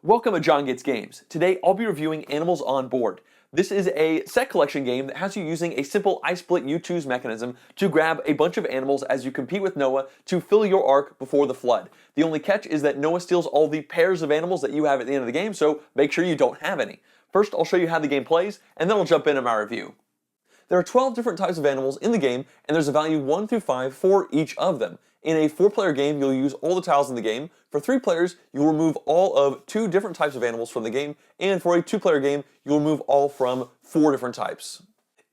Welcome to JonGetsGames. Today I'll be reviewing Animals on Board. This is a set collection game that has you using a simple I split you choose mechanism to grab a bunch of animals as you compete with Noah to fill your ark before the flood. The only catch is that Noah steals all the pairs of animals that you have at the end of the game, so make sure you don't have any. First I'll show you how the game plays, and then I'll jump into my review. There are 12 different types of animals in the game, and there's a value 1 through 5 for each of them. In a 4-player game, you'll use all the tiles in the game. For 3 players, you'll remove all of 2 different types of animals from the game, and for a 2-player game, you'll remove all from 4 different types.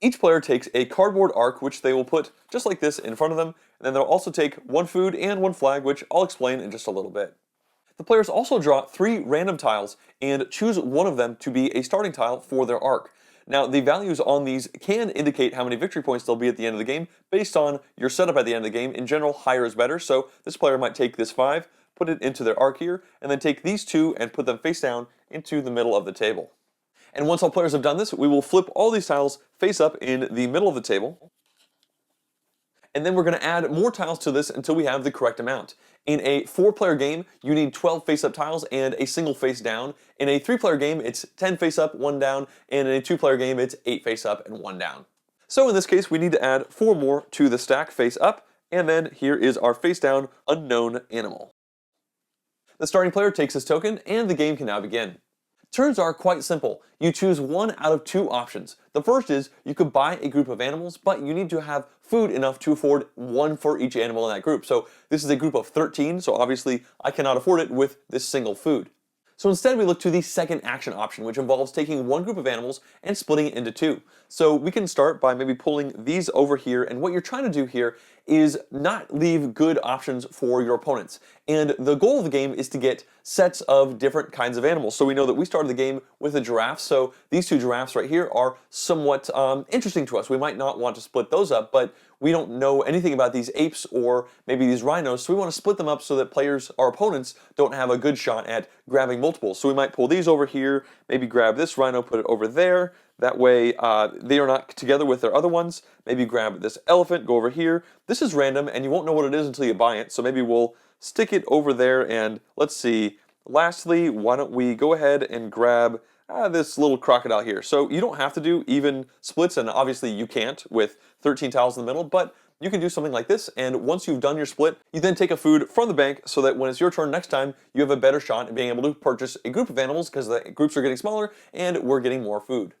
Each player takes a cardboard ark, which they will put just like this in front of them, and then they'll also take 1 food and 1 flag, which I'll explain in just a little bit. The players also draw 3 random tiles and choose one of them to be a starting tile for their ark. Now, the values on these can indicate how many victory points there'll be at the end of the game based on your setup at the end of the game. In general, higher is better, so this player might take this 5, put it into their ark here, and then take these 2 and put them face down into the middle of the table. And once all players have done this, we will flip all these tiles face up in the middle of the table. And then we're going to add more tiles to this until we have the correct amount. In a 4-player game, you need 12 face-up tiles and a single face down. In a 3-player game, it's 10 face-up, 1 down, and in a 2-player game, it's 8 face-up and 1 down. So in this case, we need to add 4 more to the stack face-up, and then here is our face-down unknown animal. The starting player takes his token, and the game can now begin. Turns are quite simple. You choose one out of 2 options. The first is you could buy a group of animals, but you need to have food enough to afford 1 for each animal in that group. So this is a group of 13, so obviously I cannot afford it with this single food. So instead we look to the second action option, which involves taking 1 group of animals and splitting it into 2. So we can start by maybe pulling these over here, and what you're trying to do here is not leave good options for your opponents. And the goal of the game is to get sets of different kinds of animals. So we know that we started the game with a giraffe, so these 2 giraffes right here are somewhat interesting to us. We might not want to split those up, but we don't know anything about these apes or maybe these rhinos, so we want to split them up so that players, our opponents, don't have a good shot at grabbing multiples. So we might pull these over here, maybe grab this rhino, put it over there. That way they are not together with their other ones. Maybe grab this elephant, go over here. This is random and you won't know what it is until you buy it, so maybe we'll stick it over there, and let's see. Lastly, why don't we go ahead and grab this little crocodile here. So you don't have to do even splits, and obviously you can't with 13 tiles in the middle, but you can do something like this, and once you've done your split, you then take a food from the bank so that when it's your turn next time, you have a better shot at being able to purchase a group of animals because the groups are getting smaller and we're getting more food.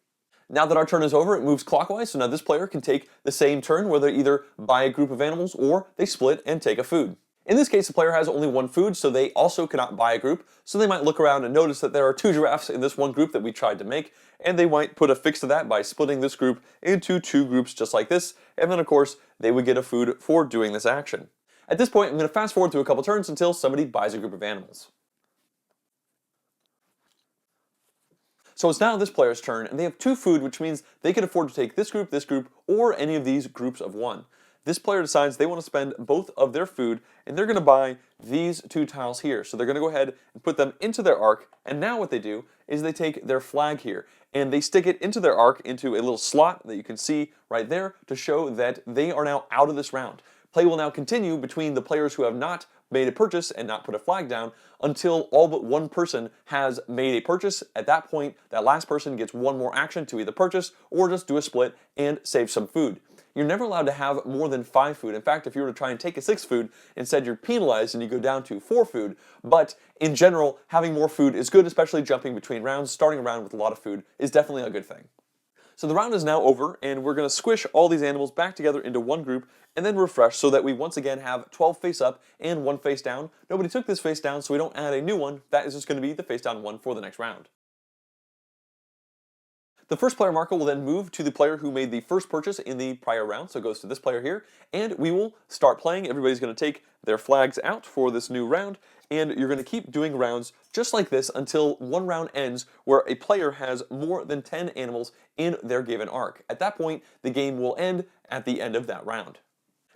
Now that our turn is over, it moves clockwise, so now this player can take the same turn where they either buy a group of animals or they split and take a food. In this case, the player has only 1 food, so they also cannot buy a group, so they might look around and notice that there are 2 giraffes in this one group that we tried to make, and they might put a fix to that by splitting this group into 2 groups just like this, and then of course, they would get a food for doing this action. At this point, I'm going to fast forward through a couple turns until somebody buys a group of animals. So it's now this player's turn, and they have 2 food, which means they can afford to take this group, or any of these groups of 1. This player decides they want to spend both of their food, and they're going to buy these 2 tiles here. So they're going to go ahead and put them into their ark, and now what they do is they take their flag here, and they stick it into their ark into a little slot that you can see right there to show that they are now out of this round. Play will now continue between the players who have not made a purchase and not put a flag down until all but 1 person has made a purchase. At that point, that last person gets 1 more action to either purchase or just do a split and save some food. You're never allowed to have more than 5 food. In fact, if you were to try and take a 6th food, instead you're penalized and you go down to 4 food. But in general, having more food is good, especially jumping between rounds. Starting a round with a lot of food is definitely a good thing. So the round is now over, and we're going to squish all these animals back together into 1 group and then refresh so that we once again have 12 face up and 1 face down. Nobody took this face down, so we don't add a new one. That is just going to be the face down one for the next round. The first player marker will then move to the player who made the first purchase in the prior round, so it goes to this player here, and we will start playing. Everybody's going to take their flags out for this new round, and you're going to keep doing rounds just like this until 1 round ends where a player has more than 10 animals in their given ark. At that point, the game will end at the end of that round.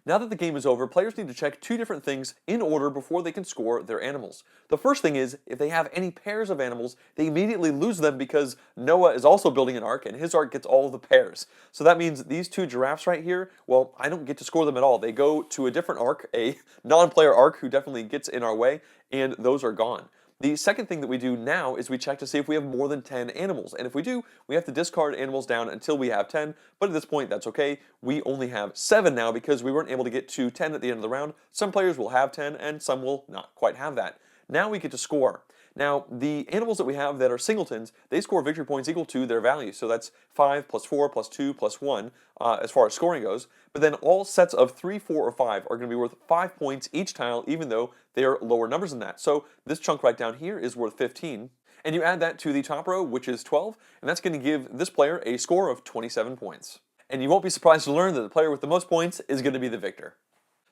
Now that the game is over, players need to check 2 different things in order before they can score their animals. The first thing is, if they have any pairs of animals, they immediately lose them because Noah is also building an ark, and his ark gets all the pairs. So that means these 2 giraffes right here, well, I don't get to score them at all. They go to a different ark, a non-player ark who definitely gets in our way, and those are gone. The second thing that we do now is we check to see if we have more than 10 animals. And if we do, we have to discard animals down until we have 10. But at this point, that's okay. We only have 7 now because we weren't able to get to 10 at the end of the round. Some players will have 10 and some will not quite have that. Now we get to score. Now, the animals that we have that are singletons, they score victory points equal to their value. So that's 5 plus 4 plus 2 plus 1 as far as scoring goes. But then all sets of 3, 4, or 5 are going to be worth 5 points each tile, even though they are lower numbers than that. So this chunk right down here is worth 15. And you add that to the top row, which is 12, and that's going to give this player a score of 27 points. And you won't be surprised to learn that the player with the most points is going to be the victor.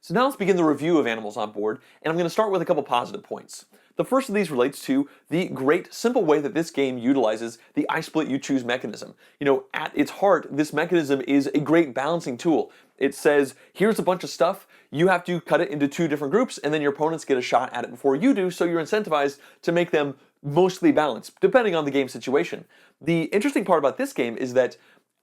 So now let's begin the review of animals on board, and I'm going to start with a couple positive points. The first of these relates to the great, simple way that this game utilizes the I split you choose mechanism. You know, at its heart, this mechanism is a great balancing tool. It says, here's a bunch of stuff, you have to cut it into 2 different groups, and then your opponents get a shot at it before you do, so you're incentivized to make them mostly balanced, depending on the game situation. The interesting part about this game is that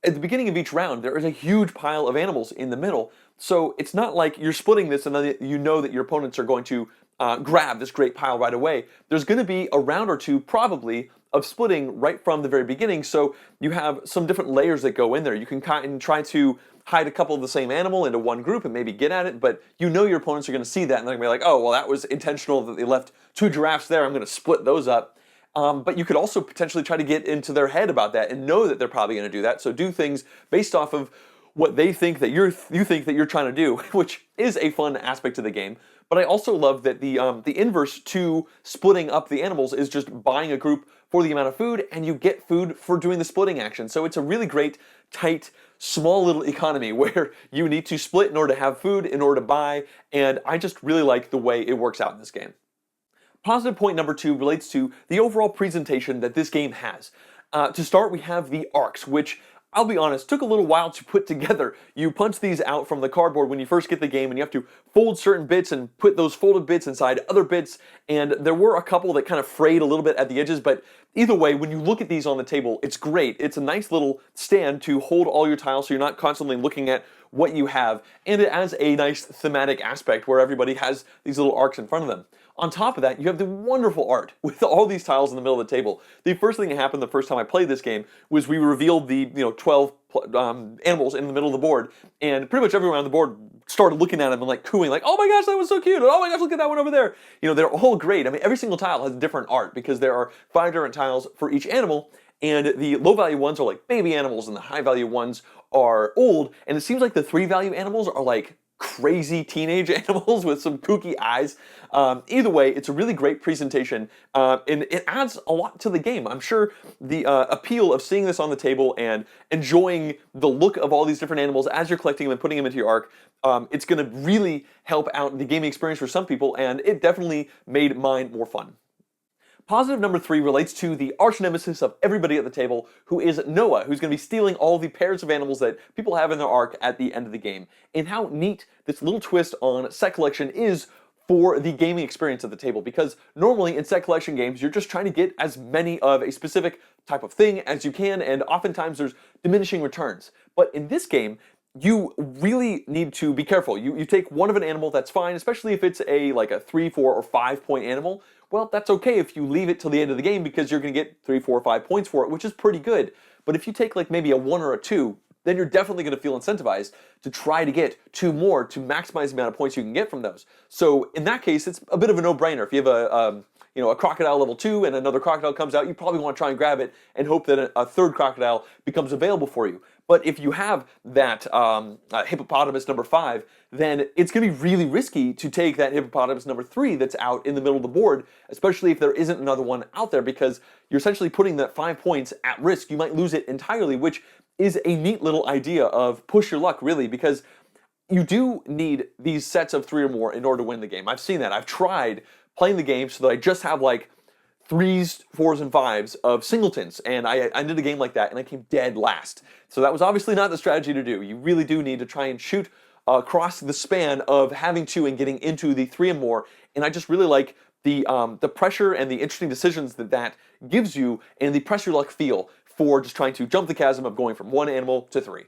at the beginning of each round, there is a huge pile of animals in the middle, so it's not like you're splitting this and then you know that your opponents are going to grab this great pile right away. There's going to be a round or two, probably, of splitting right from the very beginning, so you have some different layers that go in there. You can kind of try to hide a couple of the same animal into one group and maybe get at it, but you know your opponents are going to see that and they're going to be like, oh, well, that was intentional that they left 2 giraffes there, I'm going to split those up. But you could also potentially try to get into their head about that and know that they're probably going to do that, so do things based off of what they think that you think that you're trying to do, which is a fun aspect of the game. But I also love that the inverse to splitting up the animals is just buying a group for the amount of food, and you get food for doing the splitting action. So it's a really great, tight, small little economy where you need to split in order to have food, in order to buy, and I just really like the way it works out in this game. Positive point number 2 relates to the overall presentation that this game has. To start, we have the arcs, which, I'll be honest, took a little while to put together. You punch these out from the cardboard when you first get the game, and you have to fold certain bits and put those folded bits inside other bits, and there were a couple that kind of frayed a little bit at the edges, but either way, when you look at these on the table, it's great. It's a nice little stand to hold all your tiles so you're not constantly looking at what you have, and it has a nice thematic aspect where everybody has these little arcs in front of them. On top of that, you have the wonderful art with all these tiles in the middle of the table. The first thing that happened the first time I played this game was we revealed the 12 animals in the middle of the board, and pretty much everyone on the board started looking at them and like cooing, like, oh my gosh, that was so cute, and oh my gosh, look at that one over there. You know, they're all great. I mean, every single tile has different art because there are 5 different tiles for each animal, and the low value ones are like baby animals and the high value ones are old, and it seems like the 3 value animals are like crazy teenage animals with some kooky eyes. Either way, it's a really great presentation, and it adds a lot to the game. I'm sure the appeal of seeing this on the table and enjoying the look of all these different animals as you're collecting them and putting them into your arc, it's going to really help out the gaming experience for some people, and it definitely made mine more fun. Positive number 3 relates to the arch nemesis of everybody at the table, who is Noah, who's going to be stealing all the pairs of animals that people have in their arc at the end of the game. And how neat this little twist on set collection is for the gaming experience at the table, because normally in set collection games, you're just trying to get as many of a specific type of thing as you can, and oftentimes there's diminishing returns. But in this game, you really need to be careful. You take one of an animal, that's fine, especially if it's like a 3, 4, or 5 point animal. Well, that's okay if you leave it till the end of the game because you're going to get 3, 4, 5 points for it, which is pretty good. But if you take like maybe a 1 or a 2, then you're definitely going to feel incentivized to try to get 2 more to maximize the amount of points you can get from those. So in that case, it's a bit of a no-brainer. If you have a crocodile level 2 and another crocodile comes out, you probably want to try and grab it and hope that a third crocodile becomes available for you. But if you have that hippopotamus number 5, then it's going to be really risky to take that hippopotamus number 3 that's out in the middle of the board, especially if there isn't another one out there, because you're essentially putting that 5 points at risk. You might lose it entirely, which is a neat little idea of push your luck, really, because you do need these sets of 3 or more in order to win the game. I've seen that. I've tried playing the game so that I just have like 3s, 4s, and 5s of singletons, and I did a game like that, and I came dead last. So that was obviously not the strategy to do. You really do need to try and shoot across the span of having 2 and getting into the 3 and more, and I just really like the pressure and the interesting decisions that gives you, and the press your luck feel for just trying to jump the chasm of going from 1 animal to 3.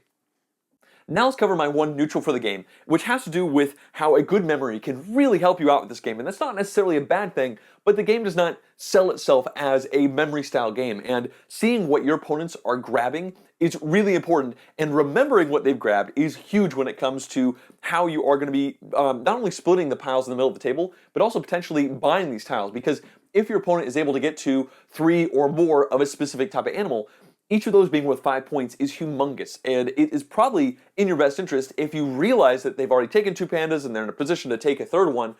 Now let's cover my one neutral for the game, which has to do with how a good memory can really help you out with this game. And that's not necessarily a bad thing, but the game does not sell itself as a memory style game. And seeing what your opponents are grabbing is really important, and remembering what they've grabbed is huge when it comes to how you are going to be not only splitting the piles in the middle of the table, but also potentially buying these tiles. Because if your opponent is able to get to 3 or more of a specific type of animal, each of those being worth 5 points is humongous, and it is probably in your best interest if you realize that they've already taken 2 pandas and they're in a position to take a third one.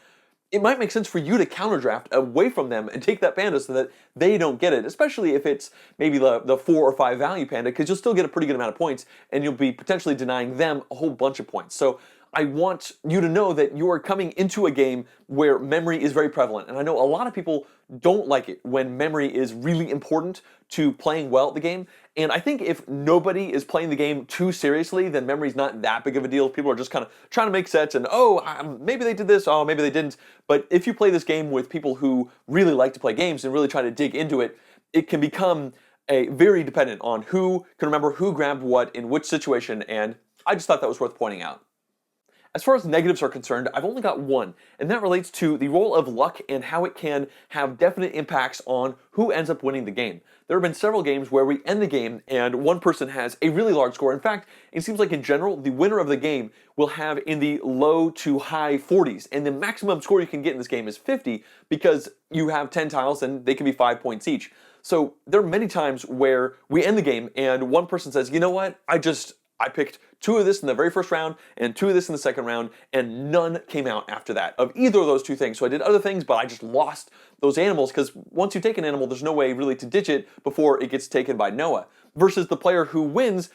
It might make sense for you to counterdraft away from them and take that panda so that they don't get it, especially if it's maybe the 4 or 5 value panda, because you'll still get a pretty good amount of points and you'll be potentially denying them a whole bunch of points. So I want you to know that you are coming into a game where memory is very prevalent, and I know a lot of people don't like it when memory is really important to playing well at the game. And I think if nobody is playing the game too seriously, then memory's not that big of a deal. People are just kind of trying to make sets and, maybe they did this, oh, maybe they didn't. But if you play this game with people who really like to play games and really try to dig into it, it can become very dependent on who can remember who grabbed what in which situation, and I just thought that was worth pointing out. As far as negatives are concerned, I've only got one, and that relates to the role of luck and how it can have definite impacts on who ends up winning the game. There have been several games where we end the game and one person has a really large score. In fact, it seems like in general, the winner of the game will have in the low to high 40s, and the maximum score you can get in this game is 50 because you have 10 tiles and they can be 5 points each. So there are many times where we end the game and one person says, you know what, I picked 2 of this in the very first round and 2 of this in the second round, and none came out after that of either of those 2 things. So I did other things, but I just lost those animals, because once you take an animal, there's no way really to ditch it before it gets taken by Noah. Versus the player who wins,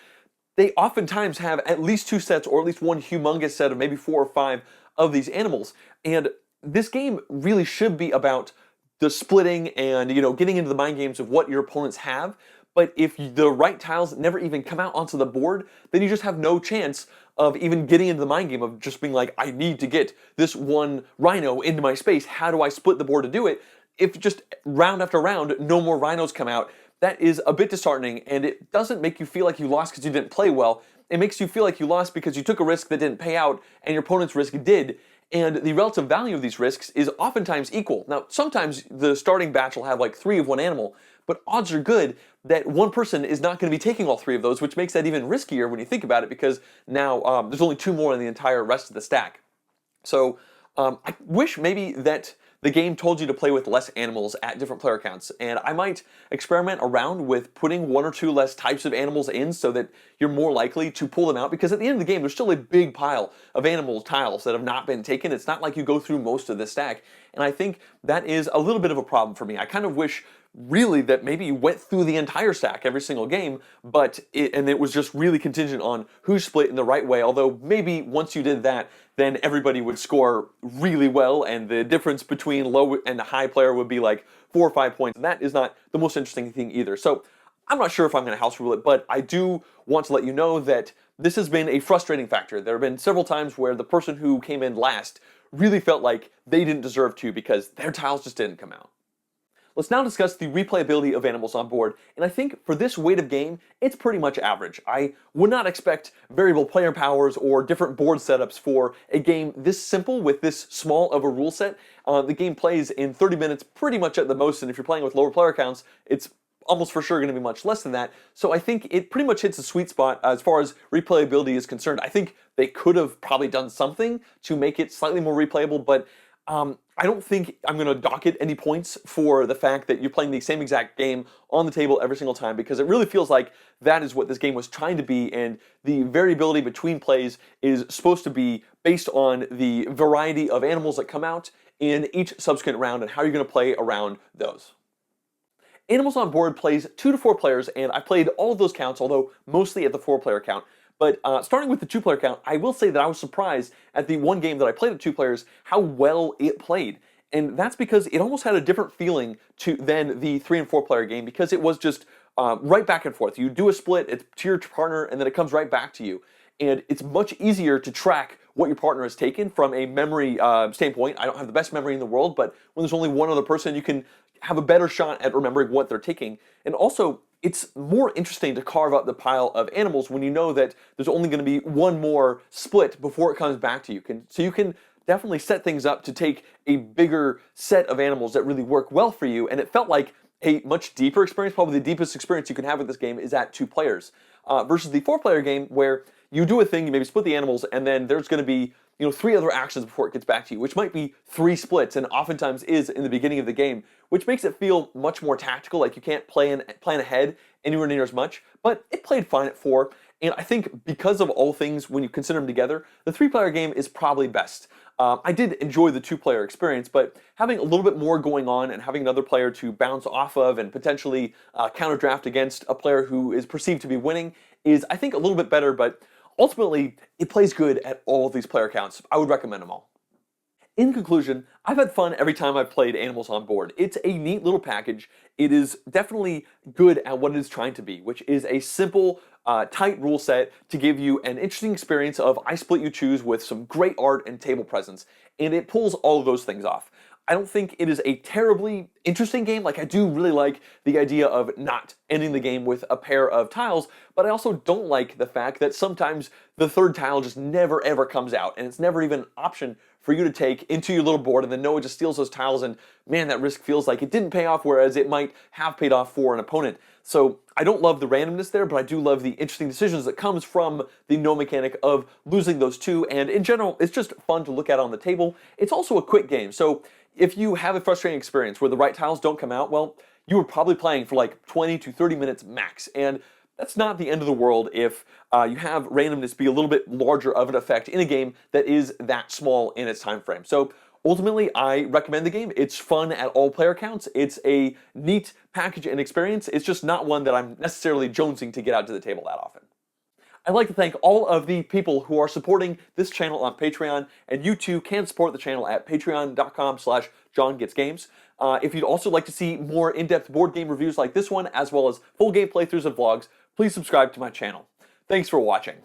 they oftentimes have at least 2 sets, or at least one humongous set of maybe 4 or 5 of these animals. And this game really should be about the splitting and, getting into the mind games of what your opponents have. But if the right tiles never even come out onto the board, then you just have no chance of even getting into the mind game of just being like, I need to get this one rhino into my space. How do I split the board to do it? If just round after round, no more rhinos come out, that is a bit disheartening, and it doesn't make you feel like you lost because you didn't play well. It makes you feel like you lost because you took a risk that didn't pay out, and your opponent's risk did. And the relative value of these risks is oftentimes equal. Now, sometimes the starting batch will have like 3 of one animal, but odds are good that one person is not going to be taking all 3 of those, which makes that even riskier when you think about it, because now there's only 2 more in the entire rest of the stack. So I wish maybe that the game told you to play with less animals at different player counts, and I might experiment around with putting 1 or 2 less types of animals in so that you're more likely to pull them out, because at the end of the game there's still a big pile of animal tiles that have not been taken. It's not like you go through most of the stack, and I think that is a little bit of a problem for me. I kind of wish really that maybe you went through the entire stack every single game, but it was just really contingent on who split in the right way, although maybe once you did that, then everybody would score really well, and the difference between low and high player would be like 4 or 5 points, and that is not the most interesting thing either. So I'm not sure if I'm going to house rule it, but I do want to let you know that this has been a frustrating factor. There have been several times where the person who came in last really felt like they didn't deserve to because their tiles just didn't come out. Let's now discuss the replayability of animals on board, and I think for this weight of game, it's pretty much average. I would not expect variable player powers or different board setups for a game this simple with this small of a rule set. The game plays in 30 minutes pretty much at the most, and if you're playing with lower player counts, it's almost for sure going to be much less than that. So I think it pretty much hits a sweet spot as far as replayability is concerned. I think they could have probably done something to make it slightly more replayable, but I don't think I'm going to dock it any points for the fact that you're playing the same exact game on the table every single time, because it really feels like that is what this game was trying to be, and the variability between plays is supposed to be based on the variety of animals that come out in each subsequent round and how you're going to play around those. Animals on board plays 2 to 4 players, and I played all of those counts, although mostly at the 4-player count. But starting with the 2-player count, I will say that I was surprised at the one game that I played at 2 players, how well it played. And that's because it almost had a different feeling than the 3 and 4-player game, because it was just right back and forth. You do a split, it's to your partner, and then it comes right back to you. And it's much easier to track what your partner has taken from a memory standpoint. I don't have the best memory in the world, but when there's only one other person, you can have a better shot at remembering what they're taking. And also, it's more interesting to carve up the pile of animals when you know that there's only going to be one more split before it comes back to you. So you can definitely set things up to take a bigger set of animals that really work well for you, and it felt like a much deeper experience. Probably the deepest experience you can have with this game is at 2 players, versus the 4-player game where you do a thing, you maybe split the animals, and then there's going to be 3 other actions before it gets back to you, which might be 3 splits, and oftentimes is in the beginning of the game, which makes it feel much more tactical, like you can't plan ahead anywhere near as much, but it played fine at 4, and I think because of all things, when you consider them together, the 3-player game is probably best. I did enjoy the 2-player experience, but having a little bit more going on and having another player to bounce off of and potentially counter draft against a player who is perceived to be winning is, I think, a little bit better, but ultimately, it plays good at all of these player counts. I would recommend them all. In conclusion, I've had fun every time I've played Animals on Board. It's a neat little package. It is definitely good at what it is trying to be, which is a simple, tight rule set to give you an interesting experience of I Split You Choose with some great art and table presence, and it pulls all of those things off. I don't think it is a terribly interesting game. Like, I do really like the idea of not ending the game with a pair of tiles, but I also don't like the fact that sometimes the 3rd tile just never ever comes out, and it's never even an option for you to take into your little board, and then Noah just steals those tiles, and man, that risk feels like it didn't pay off, whereas it might have paid off for an opponent. So I don't love the randomness there, but I do love the interesting decisions that comes from the no mechanic of losing those 2, and in general, it's just fun to look at on the table. It's also a quick game, so if you have a frustrating experience where the right tiles don't come out, well, you were probably playing for like 20 to 30 minutes max, and that's not the end of the world if you have randomness be a little bit larger of an effect in a game that is that small in its time frame. So ultimately, I recommend the game. It's fun at all player counts. It's a neat package and experience. It's just not one that I'm necessarily jonesing to get out to the table that often. I'd like to thank all of the people who are supporting this channel on Patreon, and you too can support the channel at patreon.com/JonGetsGames. If you'd also like to see more in-depth board game reviews like this one, as well as full game playthroughs and vlogs, please subscribe to my channel. Thanks for watching.